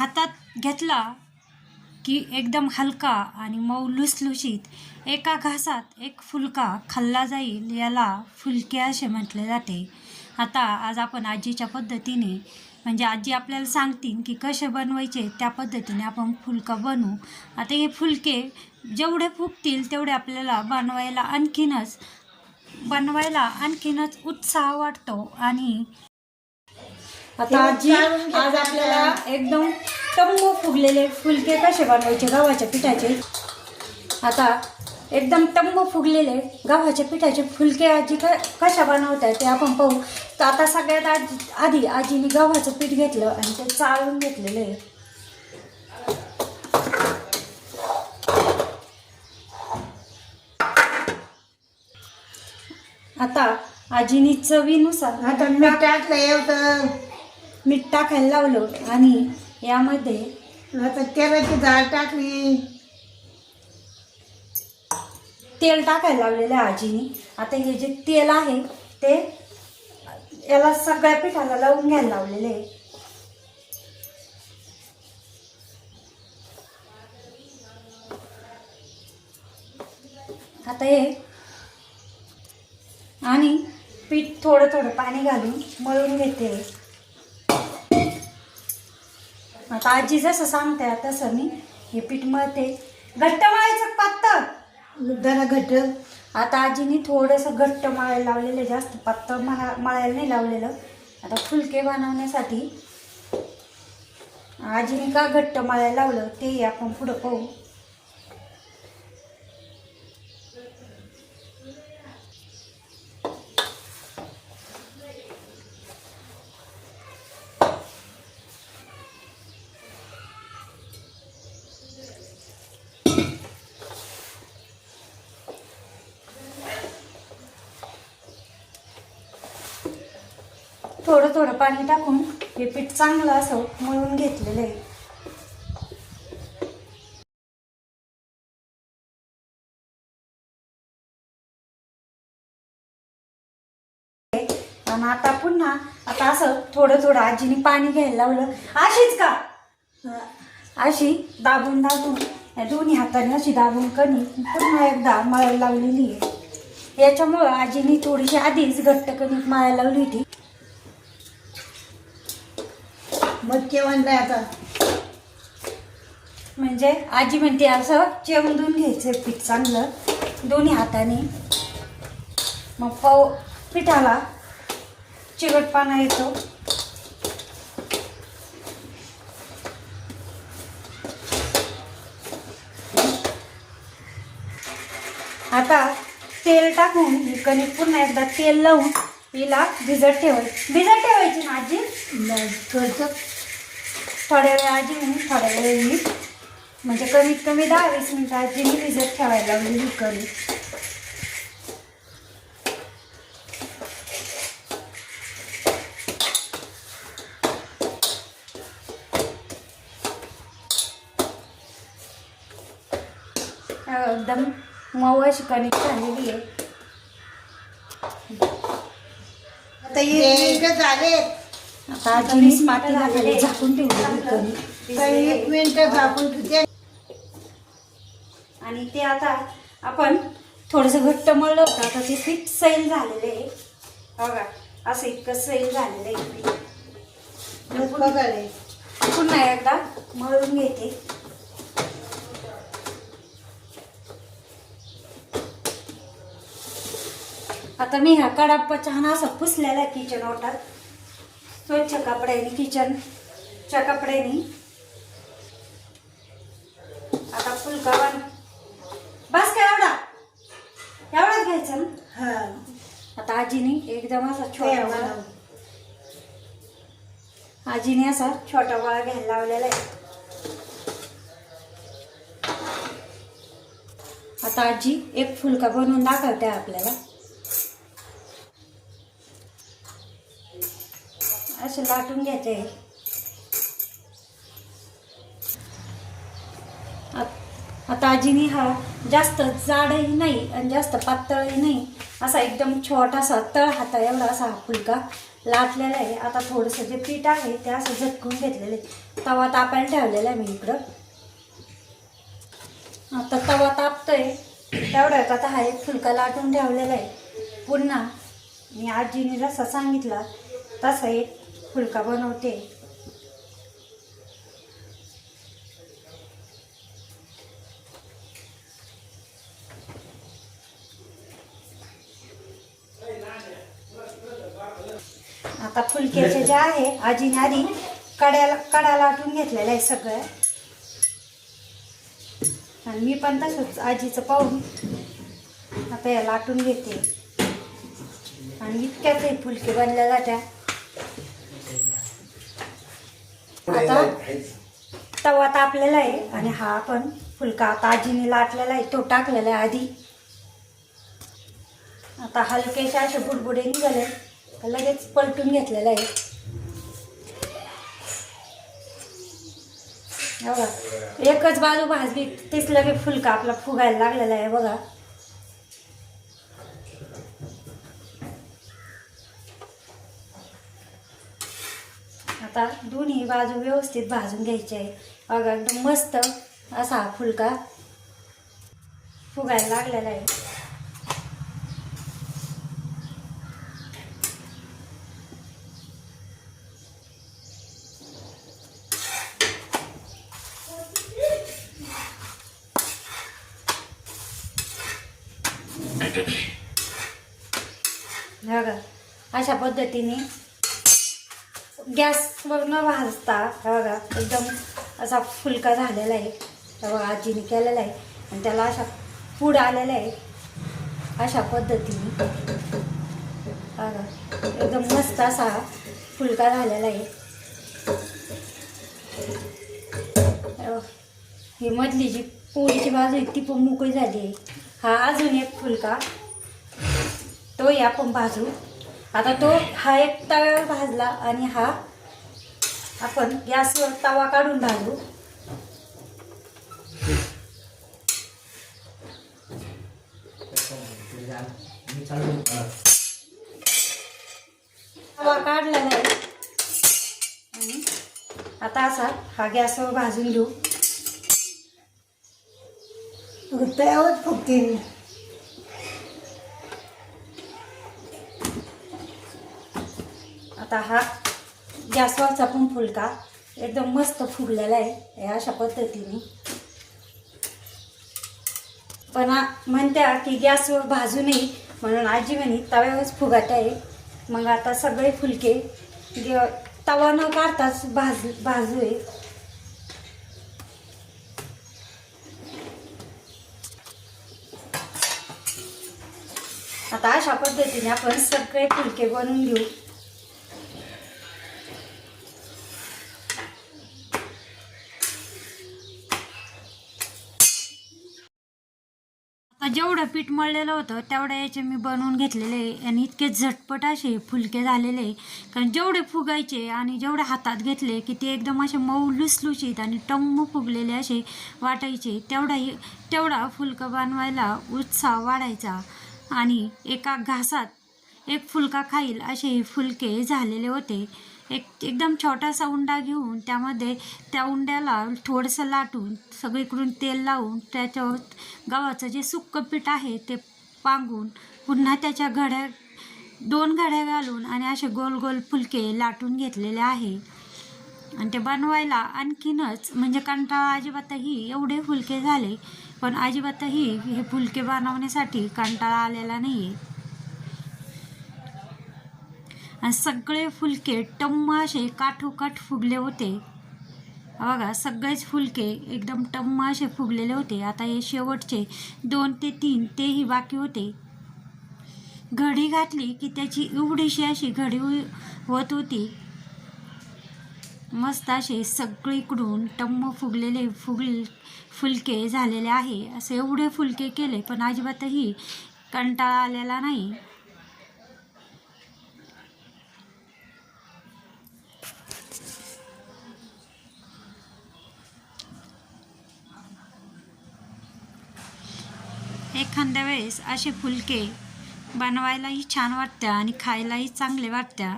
हातात घेतला की एकदम हलका आणि मऊ लुसलुशीत एका घासात एक फुलका खाल्ला जाईल याला फुलके असे म्हटले जाते. आता आज आपण आजीच्या पद्धतीने म्हणजे आजी आपल्याला सांगतील की कसे बनवायचे त्या पद्धतीने आपण फुलका बनवू. आता हे फुलके जेवढे फुगतील तेवढे आपल्याला बनवायला आणखीनच उत्साह वाटतो. आणि आता आजी आज आपल्याला एकदम टम्म फुगलेले फुलके कसे बनवायचे गव्हाच्या पिठाचे. आता एकदम टम्म फुगलेले गव्हाच्या पिठाचे फुलके आजी कशा बनवतात ते आपण पाहू. तर आता सगळ्यात आधी आजीने गव्हाचं पीठ घेतलं आणि ते चाळून घेतलेलं आहे. आता आजीनी चवीनुसार आता मीठ टाकलं, मीठ टाकायला लावलं आणि यामध्ये आता तेलाची डाळ टाकली, तेल टाकायला लावलेलं आहे आजीनी. आता हे जे तेल आहे ते याला सगळ्या पिठाला लावून घ्यायला लावलेले आहे. आता हे आणि पीठ थोडं थोडं पाणी घालून मळून घेते. आता आजी जसं सांगते तसं मी हे पीठ मळते. घट्ट मळायचं पातळ जरा घट्ट. आता आजीनी थोडंसं घट्ट मळायला लावलेलं, जास्त पातळ मळायला नाही लावलेलं. आता फुलके बनवण्यासाठी आजीने का घट्ट मळायला लावलं ते आपण पुढं पाहू. थोडं थोडं पाणी टाकून हे पीठ चांगलं असं मळून घेतलेलं आहे. आणि आता पुन्हा असं थोडं थोडं आजीने पाणी घ्यायला लावलं. अशीच का अशी दाबून या दोन्ही हाताने अशी दाबून कणी पुन्हा एकदा मळायला लावलेली आहे. याच्यामुळं आजीने थोडीशी आधीच घट्ट कणिक मळायला लावली होती. मग केवण आता म्हणजे आजी म्हणते असं चेवून घ्यायचं पीठ चांगलं दोन्ही हाताने. मग पिठाला चिकटपणा येतो. आता तेल टाकून कणिक पुन्हा एकदा तेल लावून हिला भिजत ठेवायची ना आजी. थोड्या वेळ आजी म्हणून थोड्या वेळ मी म्हणजे कमीत कमी 10-20 मिनिटं आजीने भिजत ठेवायला लावलेली कणिक. एकदम मऊ अशी कणिक झालेली आहे. आता हे झाले. आता आजीने पातेला खाली झाकून ठेवलेली कणिक. 1 मिनिट झाकून ठेवते. आणि ते आता आपण थोडंसं घट्ट मळलं होतं. आता ते पीठ सैल झालेलं आहे बघा. असं इतकं सैल झालेलं आहे पीठ. पुन्हा एकदा मळून घेते. आता मी हा कडाप्पा छान असा पुसलेला किचन ओटात स्वच्छ कपड्याने किचनच्या कपड्याने. आता फुलका बस का एवढाच घ्यायचा ना. आता आजीने एकदम असा छोटा गोळा घ्यायला लावलेला आहे. आता आजी एक फुलका बनवून दाखवते आपल्याला. असे लाटून घ्यायचे. आता आजीने हा जास्त जाडही नाही आणि जास्त पातळही नाही असा एकदम छोटासा तळ हाता एवढा असा हा फुलका लाटलेलं आहे. आता थोडंसं जे पीठ आहे ते असं झटकून घेतलेलं आहे. तवा तापायला ठेवलेला आहे मी इकडं. आता तवा तापतोय तेवढ्यात आता हा एक फुलका लाटून ठेवलेला आहे. पुन्हा मी आजीने जसा सांगितला तसा एक फुलका बनवते. आता फुलक्याचे जे आहे आजीने आधी कडा लाटून घेतलेला आहे सगळं. आणि मी पण तसंच आजीचं पाहून आता या लाटून घेते. आणि इतक्याच हे फुलके बनल्या जात्या. आता तवा तापलेला आहे आणि हा पण फुलका आता आजीने लाटलेला आहे तो टाकलेला आहे आधी. आता हलकेशा असे बुडबुडे निघाले लगेच पलटून घेतलेला आहे. बघा एकच बाजू भाजली तीच लगे फुलका आपला फुगायला लागलेला आहे बघा. आता दोन्ही बाजू व्यवस्थित भाजून घ्यायचे आहे बघा. एकदम मस्त असा हा फुलका फुगायला लागलेला आहे. बघा अशा पद्धतीने गॅसवर न भाजता बघा एकदम असा फुलका झालेला आहे. बघा आजीने केलेला आहे आणि त्याला अशा पूड आलेला आहे. अशा पद्धतीने बघा एकदम मस्त असा फुलका झालेला आहे. ही मधली जी पोळीची बाजू आहे ती पण मोकळी झाली आहे. हा अजून एक फुलका तोही आपण भाजू. आता तो हा एक तव्यावर भाजला आणि हा आपण गॅसवर तवा काढून भाजू. तवा काढलेला आहे आणि आता असा हा गॅसवर भाजून घेऊ. तव्यावर फुगते. आता हा गॅसवरचा पण फुलका एकदम मस्त फुगलेला आहे अशा पद्धतीने. पण म्हणत्या की गॅसवर भाजू नये म्हणून आजी म्हणे तव्यावरच फुगाट आहे. मग आता सगळे फुलके तवा न काढताच भाजू आहे. आता अशा पद्धतीने आपण सगळे फुलके बनवून घेऊ. जेवढं पीठ मळलेलं होतं तेवढ्या याचे मी बनवून घेतलेले आणि इतके झटपट असे फुलके झालेले. कारण जेवढे फुगायचे आणि जेवढे हातात घेतले की ते एकदम असे मऊ लुसलुशीत आणि टम्म फुगलेले असे वाटायचे. तेवढा फुलका बनवायला उत्साह वाढायचा आणि एका घासात एक फुलका खाईल असे हे फुलके झालेले होते. एकदम छोटासा उंडा घेऊन त्यामध्ये त्या उंड्याला थोडंसं लाटून सगळीकडून तेल लावून त्याच्यावर गव्हाचं जे सुक्कं पीठ आहे ते पांगून पुन्हा त्याच्या दोन घड्या घालून आणि असे गोल गोल फुलके लाटून घेतलेले आहे. आणि ते बनवायला आणखीनच म्हणजे कंटाळा अजिबातही एवढे फुलके झाले पण अजिबातही हे फुलके बनवण्यासाठी कंटाळा आलेला नाही आहे. आणि सगळे फुलके टम्म असे काठोकाठ फुगले होते बघा. सगळेच फुलके एकदम टम्म असे फुगलेले होते. आता हे शेवटचे 2 ते 3 तेही बाकी होते. घडी घातली की त्याची एवढीशी अशी घडी होत होती. मस्त असे सगळीकडून टम्म फुगलेले फुलके झालेले आहे. असे एवढे फुलके केले पण अजिबातही कंटाळा आलेला नाही. एखाद्या वेळेस असे फुलके बनवायलाही छान वाटतं आणि खायलाही चांगले वाटतं.